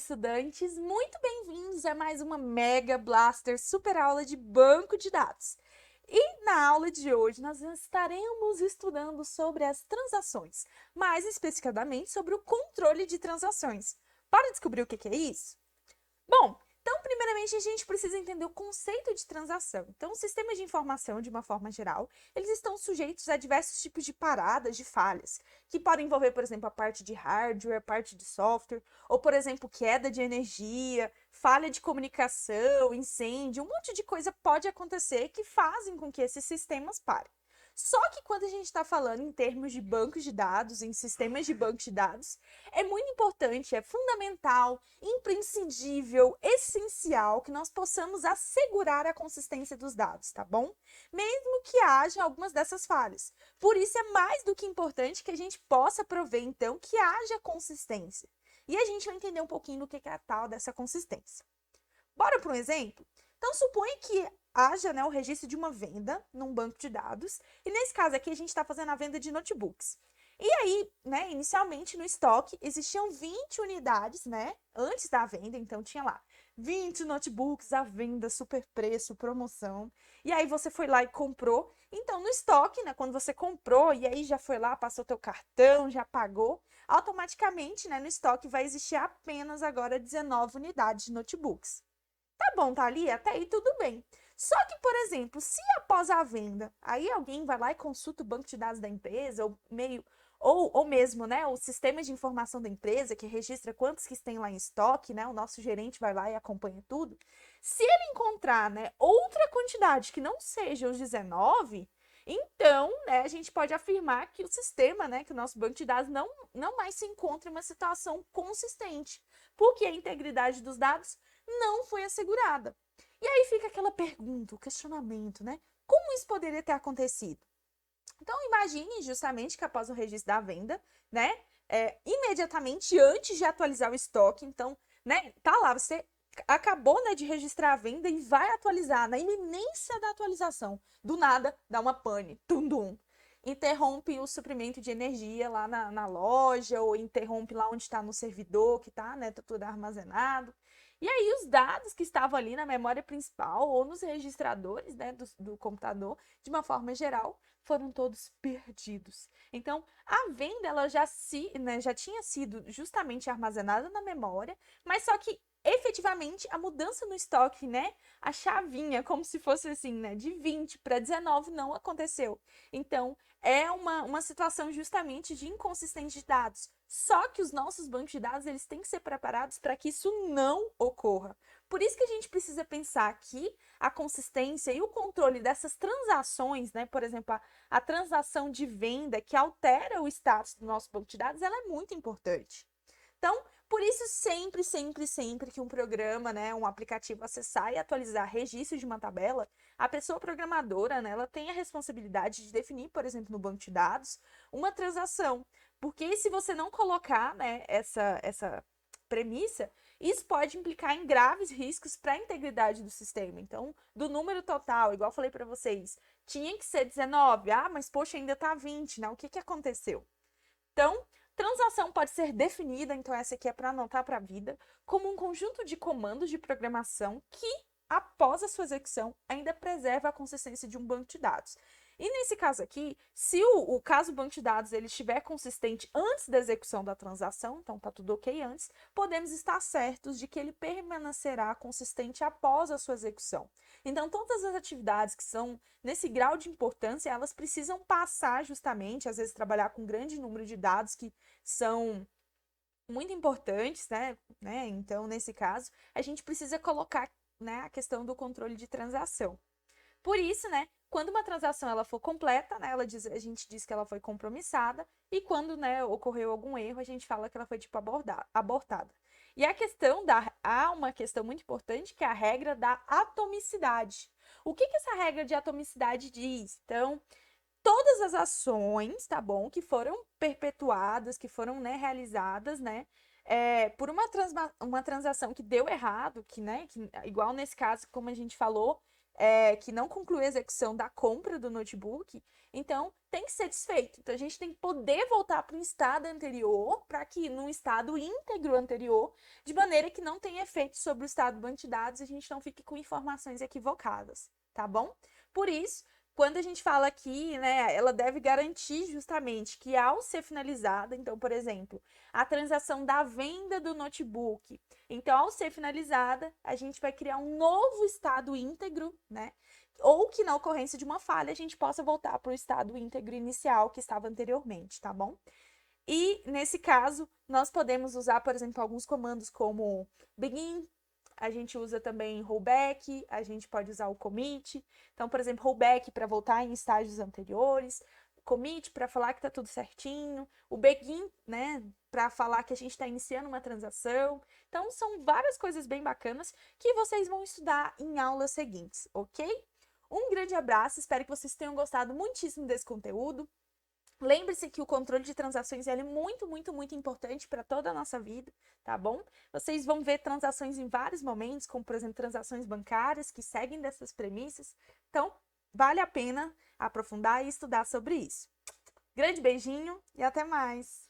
estudantes, muito bem-vindos a mais uma Mega Blaster super aula de banco de dados. E na aula de hoje nós estaremos estudando sobre as transações, mais especificadamente sobre o controle de transações. Bora descobrir o que é isso? Bom, então primeiramente a gente precisa entender o conceito de transação. Então, os sistemas de informação, de uma forma geral, eles estão sujeitos a diversos tipos de paradas, de falhas, que podem envolver, por exemplo, a parte de hardware, a parte de software, ou, por exemplo, queda de energia, falha de comunicação, incêndio, um monte de coisa pode acontecer que fazem com que esses sistemas parem. Só que quando a gente está falando em termos de bancos de dados, em sistemas de bancos de dados, é muito importante, é fundamental, imprescindível, essencial que nós possamos assegurar a consistência dos dados, tá bom? Mesmo que haja algumas dessas falhas. Por isso é mais do que importante que a gente possa prover, então, que haja consistência. E a gente vai entender um pouquinho do que é a tal dessa consistência. Bora para um exemplo? Então, suponha que haja, né, o registro de uma venda num banco de dados, e nesse caso aqui a gente está fazendo a venda de notebooks. E aí, né, inicialmente no estoque existiam 20 unidades, né, antes da venda, então tinha lá 20 notebooks à venda, super preço, promoção. E aí você foi lá e comprou. Então no estoque, né, quando você comprou e aí já foi lá, passou teu cartão, já pagou, automaticamente, né, no estoque vai existir apenas agora 19 unidades de notebooks. Tá bom, tá ali? Até aí tudo bem. Só que, por exemplo, se após a venda, aí alguém vai lá e consulta o banco de dados da empresa, ou mesmo, né, o sistema de informação da empresa, que registra quantos que tem lá em estoque, né, o nosso gerente vai lá e acompanha tudo. Se ele encontrar, né, outra quantidade que não seja os 19, então, né, a gente pode afirmar que o sistema, né, que o nosso banco de dados não mais se encontra em uma situação consistente, porque a integridade dos dados não foi assegurada. E aí fica aquela pergunta, o questionamento, né? Como isso poderia ter acontecido? Então, imagine justamente que após o registro da venda, né? Imediatamente antes de atualizar o estoque, então, né? Tá lá, você acabou, né, de registrar a venda e vai atualizar. Na iminência da atualização, do nada, dá uma pane, tum-dum. Interrompe o suprimento de energia lá na loja, ou interrompe lá onde está no servidor, que tá, né, tá tudo armazenado. E aí os dados que estavam ali na memória principal ou nos registradores, né, do computador, de uma forma geral, foram todos perdidos. Então, a venda ela né, já tinha sido justamente armazenada na memória, mas só que efetivamente a mudança no estoque, né, a chavinha, como se fosse assim, né, de 20 para 19 não aconteceu. Então, é uma situação justamente de inconsistência de dados. Só que os nossos bancos de dados eles têm que ser preparados para que isso não ocorra. Por isso que a gente precisa pensar que a consistência e o controle dessas transações, né, por exemplo, a transação de venda que altera o status do nosso banco de dados, ela é muito importante. Então, por isso, sempre que um programa, né, um aplicativo acessar e atualizar registro de uma tabela, a pessoa programadora, né, ela tem a responsabilidade de definir, por exemplo, no banco de dados, uma transação. Porque se você não colocar, né, essa premissa, isso pode implicar em graves riscos para a integridade do sistema. Então, do número total, igual eu falei para vocês, tinha que ser 19. Ah, mas poxa, ainda está 20, né? O que aconteceu? Então, transação pode ser definida, então essa aqui é para anotar para a vida, como um conjunto de comandos de programação que, após a sua execução, ainda preserva a consistência de um banco de dados. E nesse caso aqui, se o caso banco de dados ele estiver consistente antes da execução da transação, então tá tudo ok antes, podemos estar certos de que ele permanecerá consistente após a sua execução. Então, todas as atividades que são nesse grau de importância, elas precisam passar justamente, às vezes trabalhar com um grande número de dados que são muito importantes, né? Então, nesse caso, a gente precisa colocar, né, a questão do controle de transação. Por isso, né, quando uma transação ela for completa, né, a gente diz que ela foi compromissada, e quando, né, ocorreu algum erro, a gente fala que ela foi tipo abortada. E há uma questão muito importante que é a regra da atomicidade. O que essa regra de atomicidade diz? Então, todas as ações, tá bom, que foram perpetuadas, que foram, né, realizadas, né, por uma transação que deu errado, igual nesse caso, como a gente falou, que não concluiu a execução da compra do notebook, então tem que ser desfeito. Então a gente tem que poder voltar para o estado anterior, para que no estado íntegro anterior, de maneira que não tenha efeito sobre o estado do banco de dados e a gente não fique com informações equivocadas, tá bom? Por isso, quando a gente fala aqui, né, ela deve garantir justamente que ao ser finalizada, então, por exemplo, a transação da venda do notebook, então, ao ser finalizada, a gente vai criar um novo estado íntegro, né? Ou que na ocorrência de uma falha, a gente possa voltar para o estado íntegro inicial que estava anteriormente, tá bom? E, nesse caso, nós podemos usar, por exemplo, alguns comandos como begin, a gente usa também rollback, a gente pode usar o commit. Então, por exemplo, rollback para voltar em estágios anteriores, commit para falar que está tudo certinho, o begin, né, para falar que a gente está iniciando uma transação. Então, são várias coisas bem bacanas que vocês vão estudar em aulas seguintes, ok? Um grande abraço, espero que vocês tenham gostado muitíssimo desse conteúdo. Lembre-se que o controle de transações é muito, muito, muito importante para toda a nossa vida, tá bom? Vocês vão ver transações em vários momentos, como, por exemplo, transações bancárias que seguem dessas premissas. Então, vale a pena aprofundar e estudar sobre isso. Grande beijinho e até mais!